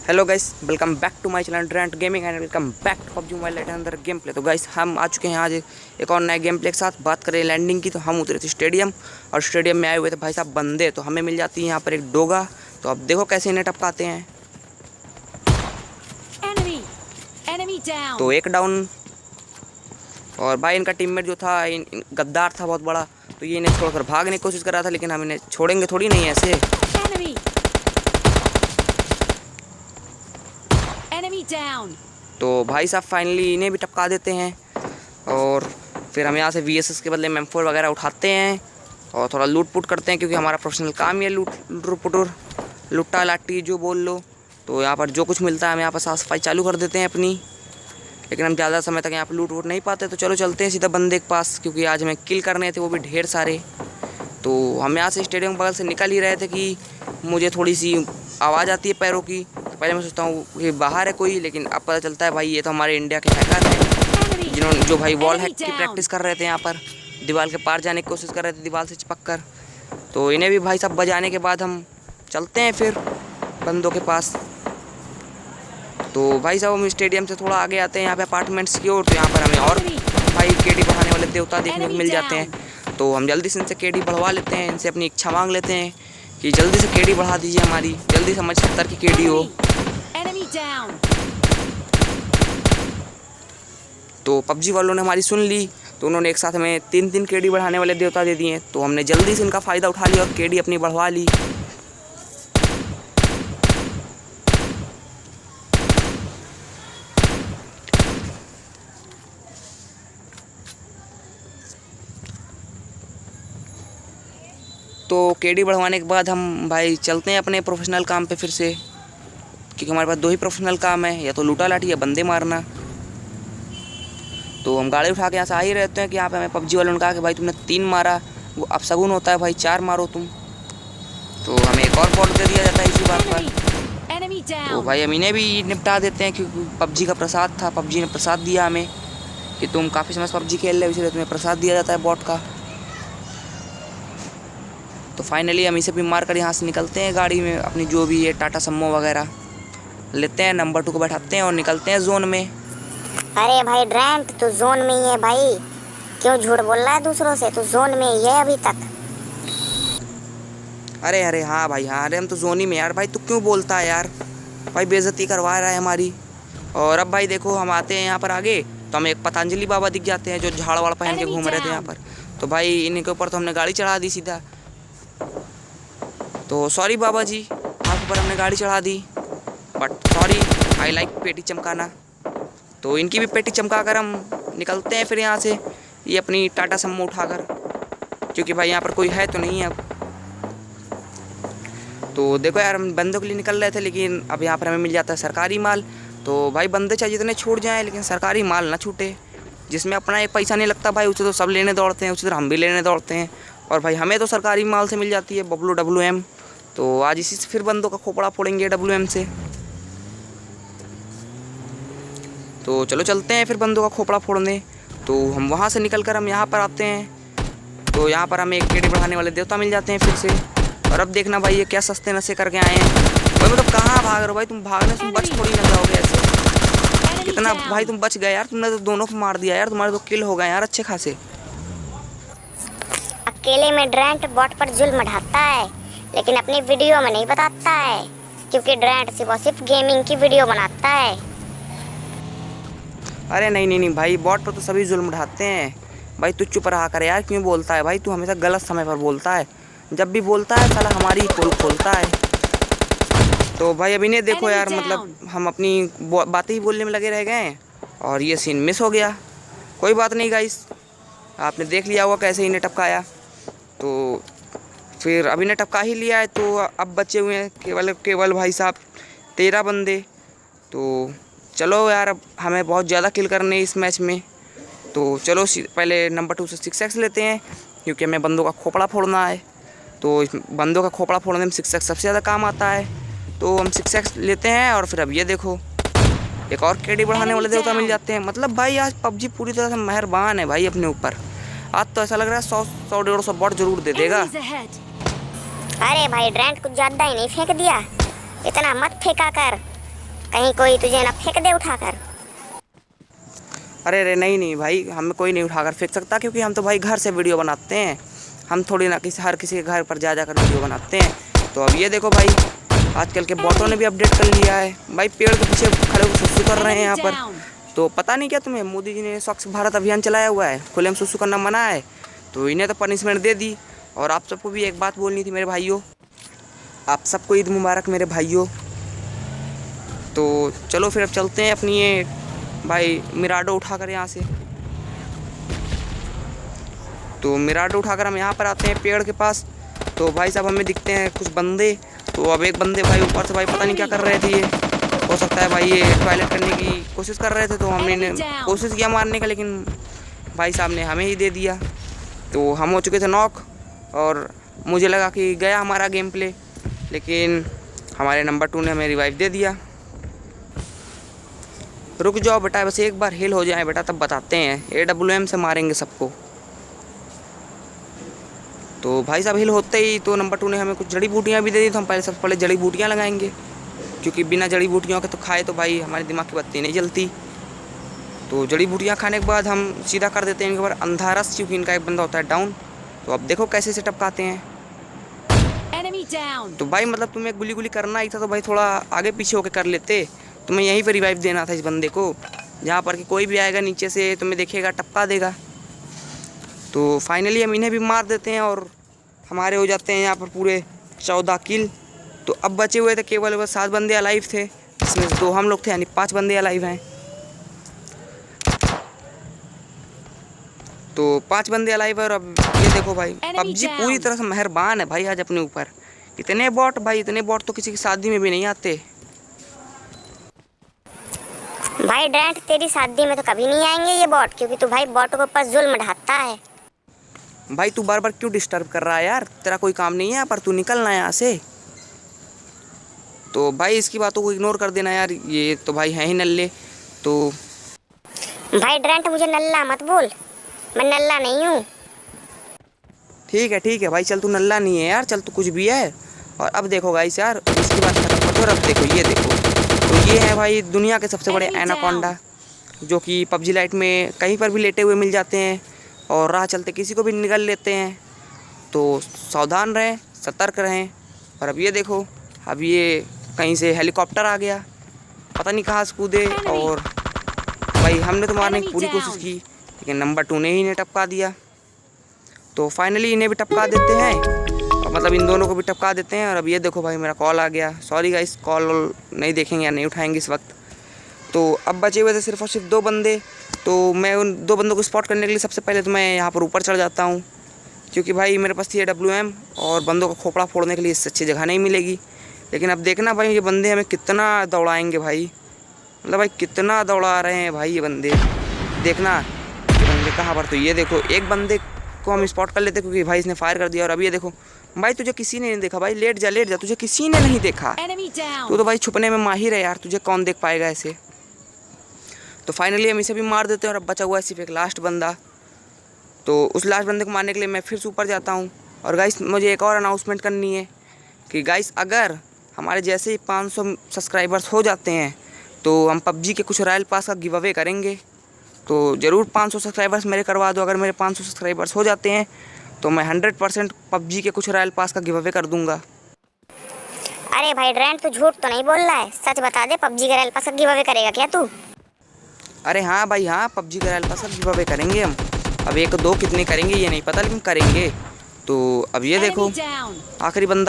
Hello guys, welcome back to my channel Drent gaming and welcome back to PUBG mobile let अंदर game play. तो guys हम आ चुके हैं आज एक और नए गेम प्ले के साथ। बात करें लैंडिंग की तो हम उतरे थे स्टेडियम और स्टेडियम में आए हुए थे भाई साहब बंदे। तो हमें मिल जाती है यहाँ पर एक डोगा। तो अब देखो कैसे इन्हें टपकाते हैं। तो एक डाउन। और भाई इनका टीममेट जो था गद्दार था बहुत बड़ा, तो ये इन्हें छोड़कर भागने की कोशिश कर रहा था, लेकिन हम इन्हें छोड़ेंगे थोड़ी नहीं ऐसे। तो भाई साहब फाइनली इन्हें भी टपका देते हैं और फिर हम यहाँ से VSS के बदले M4 वगैरह उठाते हैं और थोड़ा लूट पुट करते हैं, क्योंकि हमारा प्रोफेशनल काम ही है लुट्टा लाटी जो बोल लो। तो यहाँ पर जो कुछ मिलता है हम यहाँ पर साफ सफाई चालू कर देते हैं अपनी, लेकिन हम ज़्यादा समय तक यहाँ पर लूट वूट नहीं पाते। तो चलो चलते हैं सीधा बंदे के पास, क्योंकि आज हमें किल करने थे वो भी ढेर सारे। तो हम यहाँ से स्टेडियम बगल से निकल ही रहे थे कि मुझे थोड़ी सी आवाज़ आती है पैरों की। तो पहले मैं सोचता हूँ कि बाहर है कोई, लेकिन अब पता चलता है भाई ये तो हमारे इंडिया के हैकर हैं, जो भाई वॉल हैक की प्रैक्टिस कर रहे थे। यहाँ पर दीवार के पार जाने की कोशिश कर रहे थे दीवार से चिपक कर। तो इन्हें भी भाई साहब बजाने के बाद हम चलते हैं फिर बंदों के पास। तो भाई साहब हम स्टेडियम से थोड़ा आगे आते हैं यहाँ पे अपार्टमेंट्स की ओर। तो यहाँ पर हमें और भाई केडी बढ़ाने वाले देवता देखने को मिल जाते हैं। तो हम जल्दी से इनसे केडी बढ़वा लेते हैं, इनसे अपनी इच्छा मांग लेते हैं कि जल्दी से केडी बढ़ा दीजिए हमारी, जल्दी से हमारी 70 की केडी हो। तो पबजी वालों ने हमारी सुन ली, तो उन्होंने एक साथ हमें 3-3 केडी बढ़ाने वाले देवता दे दिए। तो हमने जल्दी से इनका फ़ायदा उठा लिया और केडी अपनी बढ़वा ली। तो केडी बढ़वाने के बाद हम भाई चलते हैं अपने प्रोफेशनल काम पे फिर से, क्योंकि हमारे पास 2 ही प्रोफेशनल काम है, या तो लूटा लाठी या बंदे मारना। तो हम गाड़ी उठा के यहाँ से आ ही रहते हैं कि यहाँ पे हमें पबजी वालों ने कहा कि भाई तुमने 3 मारा, वो अपशगुन होता है भाई, 4 मारो तुम। तो हमें एक और पॉइंट दे दिया जाता है इसी बात पर। तो भाई हम इन्हें भी निपटा देते हैं, क्योंकि पबजी का प्रसाद था, पबजी ने प्रसाद दिया हमें कि तुम काफ़ी समय से पबजी खेल रहे हो, इसलिए तुम्हें प्रसाद दिया जाता है बॉट का। तो फाइनली हम इसे भी मार कर यहाँ से निकलते हैं गाड़ी में अपनी, जो भी है टाटा सम्मो वगैरह लेते हैं, नंबर 2 को बैठाते हैं और निकलते हैं जोन में। अरे भाई ड्रेंट, तू जोन में ही है भाई, क्यों झूठ बोल रहा है दूसरों से? तू जोन में ही है अभी तक। अरे हाँ भाई हाँ, अरे हम तो जोन ही में यार। भाई तू क्यों बोलता है यार, भाई बेइज्जती करवा रहा है हमारी। और अब भाई देखो हम आते हैं यहाँ पर आगे, तो हमें एक पतंजलि बाबा दिख जाते हैं जो झाड़ वाड़ पहन के घूम रहे थे यहाँ पर। तो भाई इनके ऊपर तो हमने गाड़ी चढ़ा दी सीधा। तो सॉरी बाबा जी, आपके ऊपर हमने गाड़ी चढ़ा दी, बट सॉरी, आई लाइक पेटी चमकाना। तो इनकी भी पेटी चमका कर हम निकलते हैं फिर यहाँ से, ये अपनी टाटा सम्मो उठाकर, क्योंकि भाई यहाँ पर कोई है तो नहीं है अब। तो देखो यार, हम बंदों के लिए निकल रहे थे, लेकिन अब यहाँ पर हमें मिल जाता है सरकारी माल। तो भाई बंदे चाहे जितने छूट जाएँ, लेकिन सरकारी माल ना छूटे, जिसमें अपना एक पैसा नहीं लगता भाई, उसे तो सब लेने दौड़ते हैं, उसी तरह हम भी लेने दौड़ते हैं। और भाई हमें तो सरकारी माल से मिल जाती है बबलू WM। तो आज इसी से फिर बंदों का खोपड़ा फोड़ेंगे WM से। तो चलो चलते हैं फिर बंदों का खोपड़ा फोड़ने। तो हम वहाँ से निकल कर हम यहाँ पर आते हैं। तो यहाँ पर हमें एक केडी बढ़ाने वाले देवता मिल जाते हैं फिर से। और अब देखना भाई ये क्या सस्ते नशे करके आए हैं भाई, मतलब कहाँ भाग रहे हो भाई, तुम भागने से बच थोड़ी ना जाओगे ऐसे। कितना भाई तुम बच गए यार, तुमने तो दोनों को मार दिया यार, तुम्हारे तो किल हो गए यार अच्छे खासे। अकेले में ड्रेंट बॉट पर जुल्म ढाता है, लेकिन अपनी वीडियो में नहीं बताता है, क्योंकि ड्रेंट सिर्फ गेमिंग की वीडियो बनाता है। अरे नहीं भाई, बॉट पर तो सभी जुल्म ढाते हैं भाई। तू चुप रहा कर यार, क्यों बोलता है भाई, तू हमेशा गलत समय पर बोलता है, जब भी बोलता है साला हमारी पोल खोलता है। तो भाई अभी नहीं देखो यार, मतलब हम अपनी बातें ही बोलने में लगे रह गए हैं और ये सीन मिस हो गया। कोई बात नहीं गाइस, आपने देख लिया होगा कैसे इन्हें टपकाया। तो फिर अभी ने टपका ही लिया है, तो अब बचे हुए हैं केवल भाई साहब 13 बंदे। तो चलो यार, अब हमें बहुत ज़्यादा किल करने इस मैच में। तो चलो पहले नंबर 2 से 6x लेते हैं, क्योंकि हमें बंदों का खोपड़ा फोड़ना है। तो इस बंदों का खोपड़ा फोड़ने में 6x सबसे ज़्यादा काम आता है। तो हम 6x लेते हैं और फिर अब ये देखो एक और केडी बढ़ाने वाले देवता मिल जाते हैं। मतलब भाई आज पबजी पूरी तरह से मेहरबान है भाई अपने ऊपर। आज तो ऐसा लग रहा है 100-150 बॉट जरूर दे देगा। अरे भाई ड्रेंट कुछ ज़्यादा ही नहीं फेंक दिया, इतना मत फेंका कर, कहीं कोई तुझे ना फेंक दे उठाकर। अरे अरे नहीं नहीं भाई, हमें कोई नहीं उठाकर फेंक सकता, क्योंकि हम तो भाई घर से वीडियो बनाते हैं। हम थोड़ी ना हर किसी के घर पर जा जाकर वीडियो बनाते हैं। तो अब ये देखो भाई, आजकल के बॉटों ने भी अपडेट कर लिया है भाई। पेड़ के पीछे खड़े होकर सुसु कर रहे हैं यहाँ पर। तो पता नहीं क्या तुम्हें, मोदी जी ने स्वच्छ भारत अभियान चलाया हुआ है, खुले में सुसु करना मना है, तो इन्हें तो पनिशमेंट दे दी। और आप सबको भी एक बात बोलनी थी मेरे भाइयों, आप सबको ईद मुबारक मेरे भाइयों। तो चलो फिर अब चलते हैं अपनी ये भाई मिराडो उठाकर यहाँ से। तो मिराडो उठाकर हम यहाँ पर आते हैं पेड़ के पास। तो भाई साहब हमें दिखते हैं कुछ बंदे। तो अब एक बंदे भाई ऊपर से भाई पता नहीं क्या कर रहे थे, ये हो सकता है भाई ये टॉयलेट करने की कोशिश कर रहे थे। तो हमने कोशिश किया मारने का, लेकिन भाई साहब ने हमें ही दे दिया। तो हम हो चुके थे नॉक, और मुझे लगा कि गया हमारा गेम प्ले, लेकिन हमारे नंबर 2 ने हमें रिवाइव दे दिया। रुक जाओ बेटा, बस एक बार हिल हो जाए बेटा, तब बताते हैं। AWM से मारेंगे सबको। तो भाई साहब हिल होते ही तो नंबर 2 ने हमें कुछ जड़ी बूटियाँ भी दे दी। तो हम सबसे पहले जड़ी बूटियाँ लगाएंगे, क्योंकि बिना जड़ी बूटियों के तो खाए तो भाई हमारे दिमाग की बत्ती नहीं जलती। तो जड़ी बूटियाँ खाने के बाद हम सीधा कर देते हैं इनके ऊपर अंधारस, क्योंकि इनका एक बंदा होता है डाउन। तो अब देखो कैसे से टपकाते हैं। तो भाई मतलब तुम्हें गुली गुली करना ही था, तो भाई थोड़ा आगे पीछे होकर कर लेते। तुम्हें यहीं पर रिवाइव देना था इस बंदे को, जहाँ पर कि कोई भी आएगा नीचे से तुम्हें देखेगा टपका देगा। तो फाइनली हम इन्हें भी मार देते हैं, और हमारे हो जाते हैं यहाँ पर पूरे 14 किल। तो अब बचे हुए थे केवल 7 बंदे अलाइव थे, जिसमें 2 हम लोग थे, यानी 5 बंदे अलाइव हैं। तो 5 बंदे अलाइव है। और अब ये देखो भाई, PUBG पूरी तरह से मेहरबान है भाई आज अपने ऊपर। इतने बॉट भाई, इतने बॉट तो किसी की शादी में भी नहीं आते भाई। ड्रैंट तेरी शादी में तो कभी नहीं आएंगे ये बॉट, क्योंकि तू भाई बॉट के ऊपर जुल्म ढाता है। भाई तू बार बार क्यों डिस्टर्ब कर रहा है यार, तेरा कोई काम नहीं है यहाँ पर, तू निकलना है यहाँ से। तो भाई इसकी बातों को इग्नोर कर देना यार, ये तो भाई है ही नल्ले। तो भाई ड्रैंट मुझे नल्ला मत बोल, मैं नल्ला नहीं हूँ। ठीक है भाई, चल तू नल्ला नहीं है यार, चल तू कुछ भी है। और अब देखो गाइस यार, इसकी बात खत्म कर दो। और अब देखो ये देखो, तो ये है भाई दुनिया के सबसे बड़े एनाकोंडा, जो कि PUBG लाइट में कहीं पर भी लेटे हुए मिल जाते हैं, और राह चलते किसी को भी निगल लेते हैं। तो सावधान रहें, सतर्क रहें। और अब ये देखो, अब ये कहीं से हेलीकॉप्टर आ गया, पता नहीं कहाँ से कूदे। और भाई हमने तो मारने की पूरी कोशिश की, लेकिन नंबर 2 ने ही इन्हें टपका दिया। तो फाइनली इन्हें भी टपका देते हैं, और मतलब इन दोनों को भी टपका देते हैं। और अब ये देखो भाई मेरा कॉल आ गया। सॉरी गाइस, कॉल नहीं देखेंगे या नहीं उठाएंगे इस वक्त। तो अब बचे हुए थे सिर्फ और सिर्फ 2 बंदे। तो मैं उन 2 बंदों को स्पॉट करने के लिए सबसे पहले तो मैं यहाँ पर ऊपर चढ़ जाता हूँ, क्योंकि भाई मेरे पास थी AWM, और बंदों का खोपड़ा फोड़ने के लिए इससे अच्छी जगह नहीं मिलेगी। लेकिन अब देखना भाई ये बंदे हमें कितना दौड़ाएंगे भाई, मतलब भाई कितना दौड़ा रहे हैं भाई ये बंदे। देखना ये बंदे कहाँ पर, तो ये देखो एक बंदे को हम स्पॉट कर लेते, क्योंकि भाई इसने फायर कर दिया। और अब ये देखो भाई, तुझे किसी ने नहीं देखा भाई, लेट जा, तुझे किसी ने नहीं देखा। तू तो भाई छुपने में माहिर है यार, तुझे कौन देख पाएगा ऐसे। तो फाइनली हम इसे भी मार देते हैं, और अब बचा हुआ है सिर्फ एक लास्ट बंदा। तो उस लास्ट बंदे को मारने के लिए मैं फिर से ऊपर जाता हूँ। और गाइस मुझे एक और अनाउंसमेंट करनी है कि गाइस अगर हमारे जैसे ही 500 सब्सक्राइबर्स हो जाते हैं, तो हम PUBG के कुछ रॉयल पास का गिव अवे करेंगे। तो ज़रूर 500 सब्सक्राइबर्स मेरे करवा दो। अगर मेरे 500 सब्सक्राइबर्स हो जाते हैं, तो मैं 100% PUBG के कुछ रॉयल पास का गिव अवे कर दूंगा। अरे भाई ड्रैंट तू झूठ तो नहीं बोल रहा है, सच बता दे, PUBG के रॉयल पास का गिव अवे करेगा क्या तू? अरे हाँ भाई हाँ, PUBG का रॉयल पास का गिव अवे करेंगे हम। अब 1-2 कितने करेंगे ये नहीं पता, लेकिन करेंगे। तो अब ये देखो आखिरी बंदा